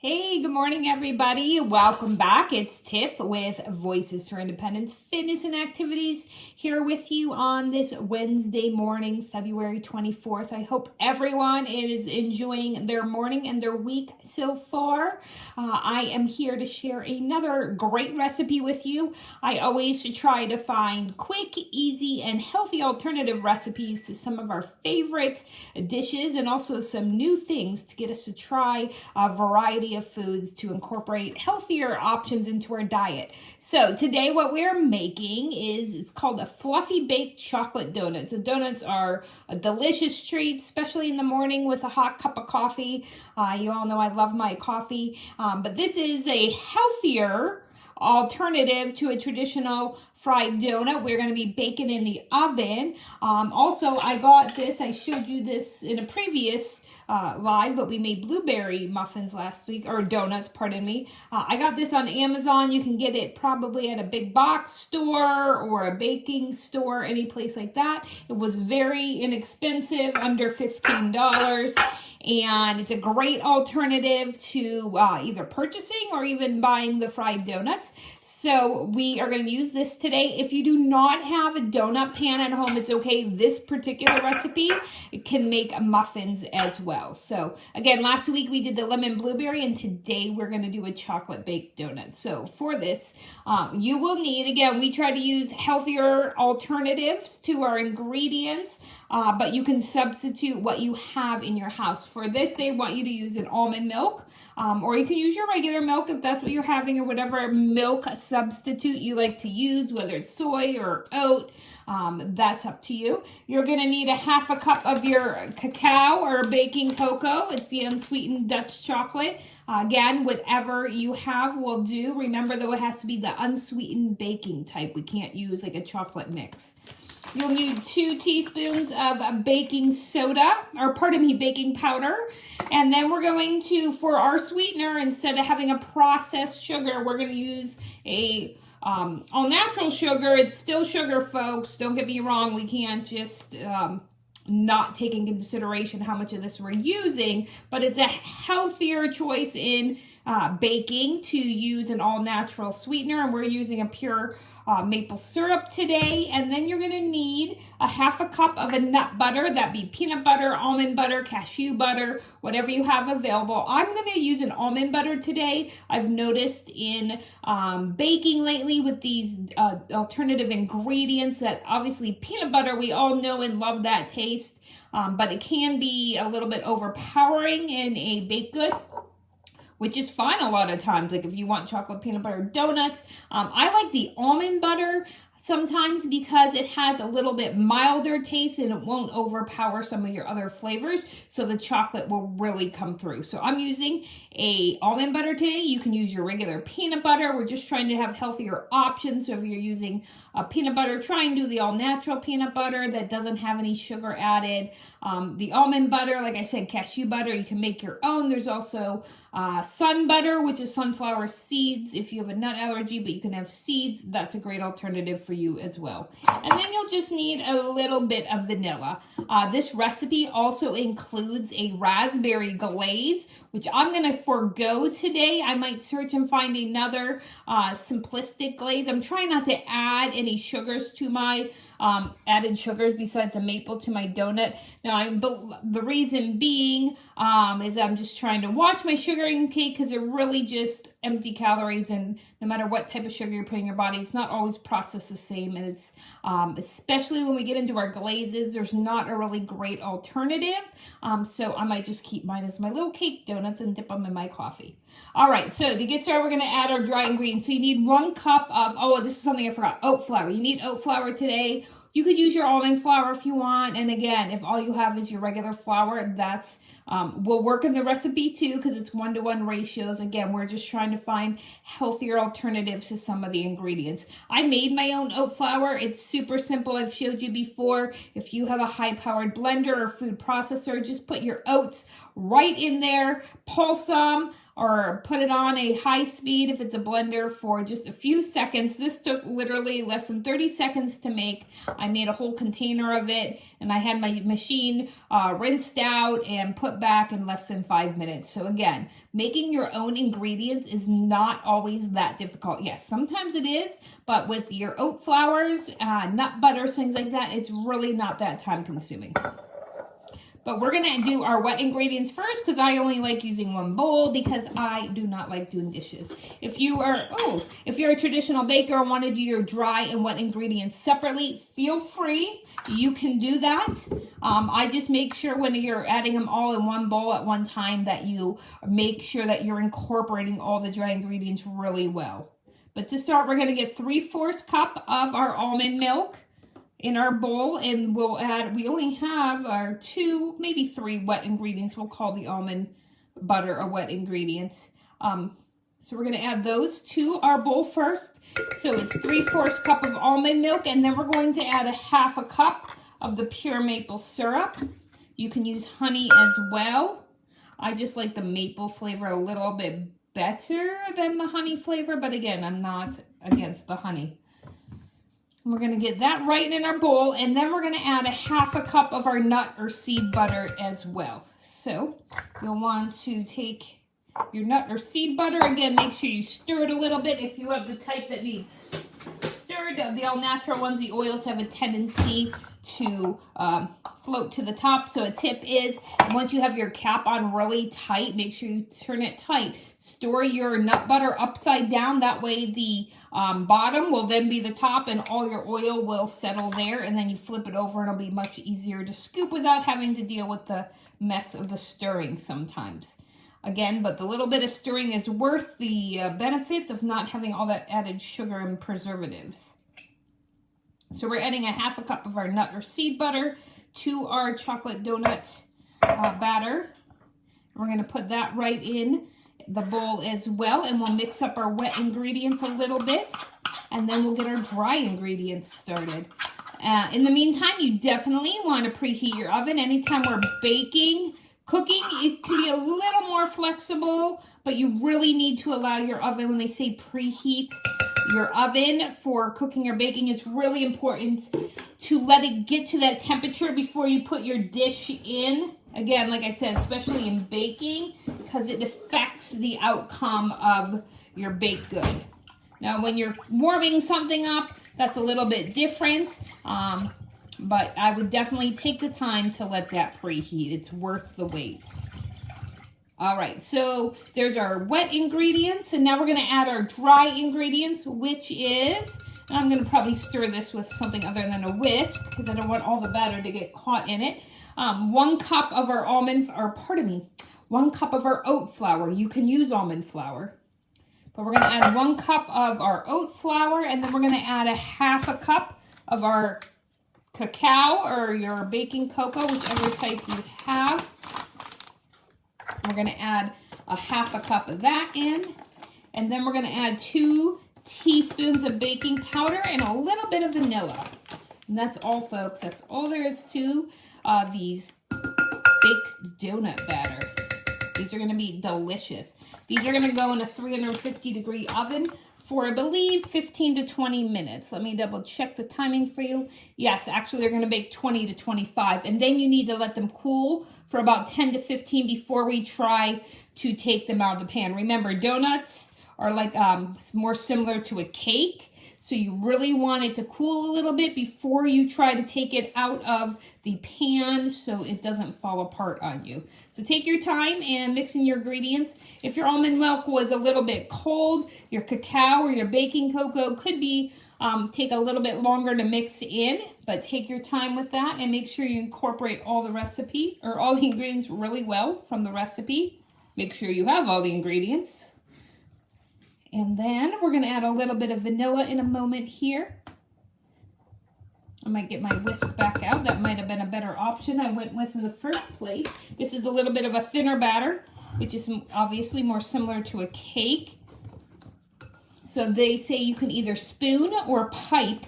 Hey, good morning, everybody. Welcome back. It's Tiff with Voices for Independence Fitness and Activities here with you on this Wednesday morning, February 24th. I hope everyone is enjoying their morning and their week so far. I am here to share another great recipe with you. I always try to find quick, easy, and healthy alternative recipes to some of our favorite dishes and also some new things to get us to try a variety of foods to incorporate healthier options into our diet. So today what we're making it's called a fluffy baked chocolate donut. So donuts are a delicious treat, especially in the morning with a hot cup of coffee. You all know I love my coffee, but this is a healthier alternative to a traditional fried donut. We're going to be baking in the oven. Also, I got this. I showed you this in a previous live, but we made blueberry muffins last week, or donuts, pardon me. I got this on Amazon. You can get it probably at a big box store or a baking store, any place like that. It was very inexpensive, under $15. And it's a great alternative to either purchasing or even buying the fried donuts. So we are going to use this today. If you do not have a donut pan at home, it's okay. This particular recipe can make muffins as well. So again, last week we did the lemon blueberry, and today we're going to do a chocolate baked donut. So for this, you will need, again, we try to use healthier alternatives to our ingredients, but you can substitute what you have in your house. For this, they want you to use an almond milk, or you can use your regular milk if that's what you're having, or whatever milk substitute you like to use, whether it's soy or oat. That's up to you. You're going to need a half a cup of your cacao or baking cocoa. It's the unsweetened Dutch chocolate. Again, whatever you have will do. Remember, though, it has to be the unsweetened baking type. We can't use like a chocolate mix. You'll need 2 teaspoons of baking soda, or pardon me, baking powder. And then we're going to, for our sweetener, instead of having a processed sugar, we're going to use a all-natural sugar. It's still sugar, folks. Don't get me wrong. We can't just not take in consideration how much of this we're using, but it's a healthier choice in baking to use an all-natural sweetener, and we're using a pure maple syrup today. And then you're going to need a half a cup of a nut butter. That'd be peanut butter, almond butter, cashew butter, whatever you have available. I'm going to use an almond butter today. I've noticed in baking lately with these alternative ingredients that obviously peanut butter, we all know and love that taste, but it can be a little bit overpowering in a baked good, which is fine a lot of times. Like if you want chocolate peanut butter donuts, I like the almond butter sometimes because it has a little bit milder taste and it won't overpower some of your other flavors, so the chocolate will really come through. So I'm using a almond butter today. You can use your regular peanut butter. We're just trying to have healthier options. So if you're using a peanut butter, try and do the all-natural peanut butter that doesn't have any sugar added. The almond butter, like I said, cashew butter, you can make your own. There's also sun butter, which is sunflower seeds. If you have a nut allergy, but you can have seeds, that's a great alternative for you as well. And then you'll just need a little bit of vanilla. This recipe also includes a raspberry glaze, which I'm going to forego today. I might search and find another simplistic glaze. I'm trying not to add any sugars to my added sugars besides the maple to my donut. Now, the reason being is I'm just trying to watch my sugar intake because they're really just empty calories, and no matter what type of sugar you're putting in your body, it's not always processed the same, and it's especially when we get into our glazes, there's not a really great alternative, so I might just keep mine as my little cake donuts and dip them in my coffee. All right, so to get started, we're going to add our dry ingredients. So you need 1 cup of, oh, this is something I forgot, oat flour. You need oat flour today. You could use your almond flour if you want. And again, if all you have is your regular flour, that's will work in the recipe too, because it's 1-to-1 ratios. Again, we're just trying to find healthier alternatives to some of the ingredients. I made my own oat flour. It's super simple. I've showed you before. If you have a high-powered blender or food processor, just put your oats right in there, pulse them, or put it on a high speed if it's a blender for just a few seconds. This took literally less than 30 seconds to make. I made a whole container of it, and I had my machine rinsed out and put put back in less than 5 minutes. So again, making your own ingredients is not always that difficult. Yes, sometimes it is, but with your oat flours, nut butters, things like that, it's really not that time consuming. But we're going to do our wet ingredients first because I only like using one bowl because I do not like doing dishes. If you're a traditional baker and want to do your dry and wet ingredients separately, feel free. You can do that. I just make sure when you're adding them all in one bowl at one time that you make sure that you're incorporating all the dry ingredients really well. But to start, we're going to get 3/4 cup of our almond milk in our bowl, and we'll add, we only have our 2, maybe 3 wet ingredients. We'll call the almond butter a wet ingredient. So we're going to add those to our bowl first. So it's 3/4 cup of almond milk, and then we're going to add 1/2 cup of the pure maple syrup. You can use honey as well. I just like the maple flavor a little bit better than the honey flavor, but again, I'm not against the honey. We're going to get that right in our bowl, and then we're going to add 1/2 cup of our nut or seed butter as well. So you'll want to take your nut or seed butter. Again, make sure you stir it a little bit if you have the type that needs stirred. The all natural ones, the oils have a tendency to float to the top. So a tip is, once you have your cap on really tight, make sure you turn it tight. Store your nut butter upside down. That way the bottom will then be the top and all your oil will settle there. And then you flip it over and it'll be much easier to scoop without having to deal with the mess of the stirring sometimes. Again, but the little bit of stirring is worth the benefits of not having all that added sugar and preservatives. So we're adding 1/2 cup of our nut or seed butter to our chocolate donut batter. We're going to put that right in the bowl as well, and we'll mix up our wet ingredients a little bit, and then we'll get our dry ingredients started. In the meantime, you definitely want to preheat your oven. Anytime we're baking, cooking, it can be a little more flexible, but you really need to allow your oven, when they say preheat your oven for cooking or baking, it's really important to let it get to that temperature before you put your dish in. Again, like I said, especially in baking, because it affects the outcome of your baked good. Now, when you're warming something up, that's a little bit different. But I would definitely take the time to let that preheat. It's worth the wait. All right, so there's our wet ingredients, and now we're gonna add our dry ingredients, which is, and I'm gonna probably stir this with something other than a whisk, because I don't want all the batter to get caught in it. 1 cup of our 1 cup of our oat flour. You can use almond flour. But we're gonna add 1 cup of our oat flour, and then we're gonna add 1/2 cup of our cacao or your baking cocoa, whichever type you have. We're going to add 1/2 cup of that in, and then we're going to add 2 teaspoons of baking powder and a little bit of vanilla. And that's all, folks. That's all there is to these baked donut batter. These are going to be delicious. These are going to go in a 350-degree oven for, I believe, 15 to 20 minutes. Let me double check the timing for you. Yes, actually they're going to bake 20 to 25. And then you need to let them cool for about 10 to 15 before we try to take them out of the pan. Remember, donuts are like more similar to a cake. So you really want it to cool a little bit before you try to take it out of the pan so it doesn't fall apart on you. So take your time and mix in your ingredients. If your almond milk was a little bit cold, your cacao or your baking cocoa could be take a little bit longer to mix in, but take your time with that and make sure you incorporate all the recipe or all the ingredients really well from the recipe. Make sure you have all the ingredients. And then we're going to add a little bit of vanilla in a moment here. I might get my whisk back out. That might have been a better option I went with in the first place. This is a little bit of a thinner batter, which is obviously more similar to a cake. So they say you can either spoon or pipe,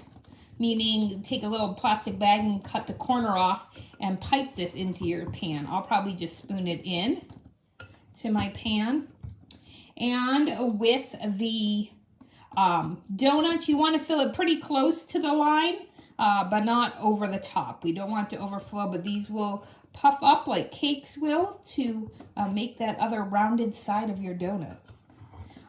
meaning take a little plastic bag and cut the corner off and pipe this into your pan. I'll probably just spoon it in to my pan. And with the donuts, you want to fill it pretty close to the line, but not over the top. We don't want to overflow, but these will puff up like cakes will to make that other rounded side of your donut.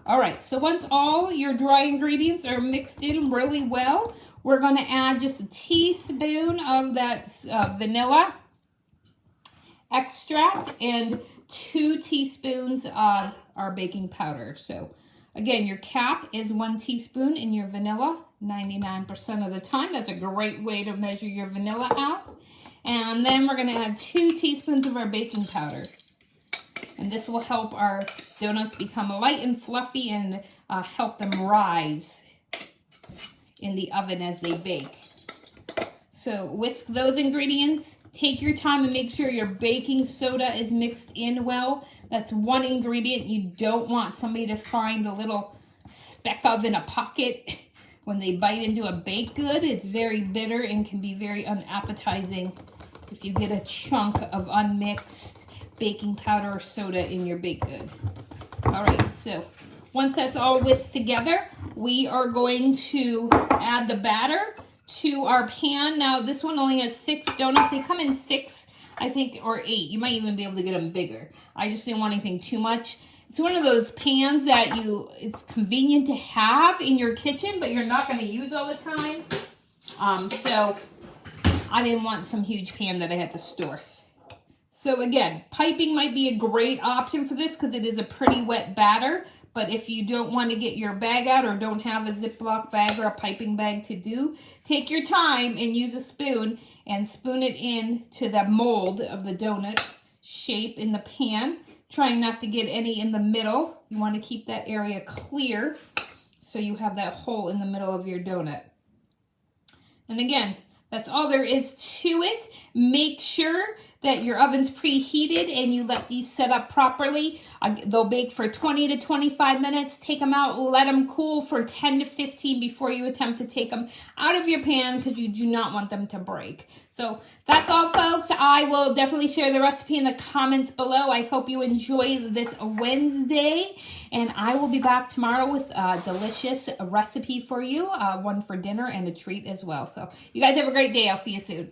All right, so once all your dry ingredients are mixed in really well, we're going to add just a teaspoon of that vanilla extract and 2 teaspoons of our baking powder. So again, your cap is 1 teaspoon in your vanilla 99% of the time. That's a great way to measure your vanilla out. And then we're going to add 2 teaspoons of our baking powder. And this will help our donuts become light and fluffy and help them rise in the oven as they bake. So whisk those ingredients. Take your time and make sure your baking soda is mixed in well. That's one ingredient you don't want somebody to find a little speck of in a pocket when they bite into a baked good. It's very bitter and can be very unappetizing if you get a chunk of unmixed baking powder or soda in your baked good. All right, so once that's all whisked together, we are going to add the batter to our pan. Now, this one only has 6 donuts. They come in 6, I think, or 8. You might even be able to get them bigger. I just didn't want anything too much. It's one of those pans that it's convenient to have in your kitchen, but you're not going to use all the time. So I didn't want some huge pan that I had to store. So again, piping might be a great option for this because it is a pretty wet batter. But if you don't want to get your bag out or don't have a Ziploc bag or a piping bag to do, take your time and use a spoon and spoon it in to the mold of the donut shape in the pan, trying not to get any in the middle. You want to keep that area clear so you have that hole in the middle of your donut. And again, that's all there is to it. Make sure that your oven's preheated and you let these set up properly. They'll bake for 20 to 25 minutes. Take them out, let them cool for 10 to 15 before you attempt to take them out of your pan because you do not want them to break. So that's all, folks. I will definitely share the recipe in the comments below. I hope you enjoy this Wednesday, and I will be back tomorrow with a delicious recipe for you, one for dinner and a treat as well. So you guys have a great day. I'll see you soon.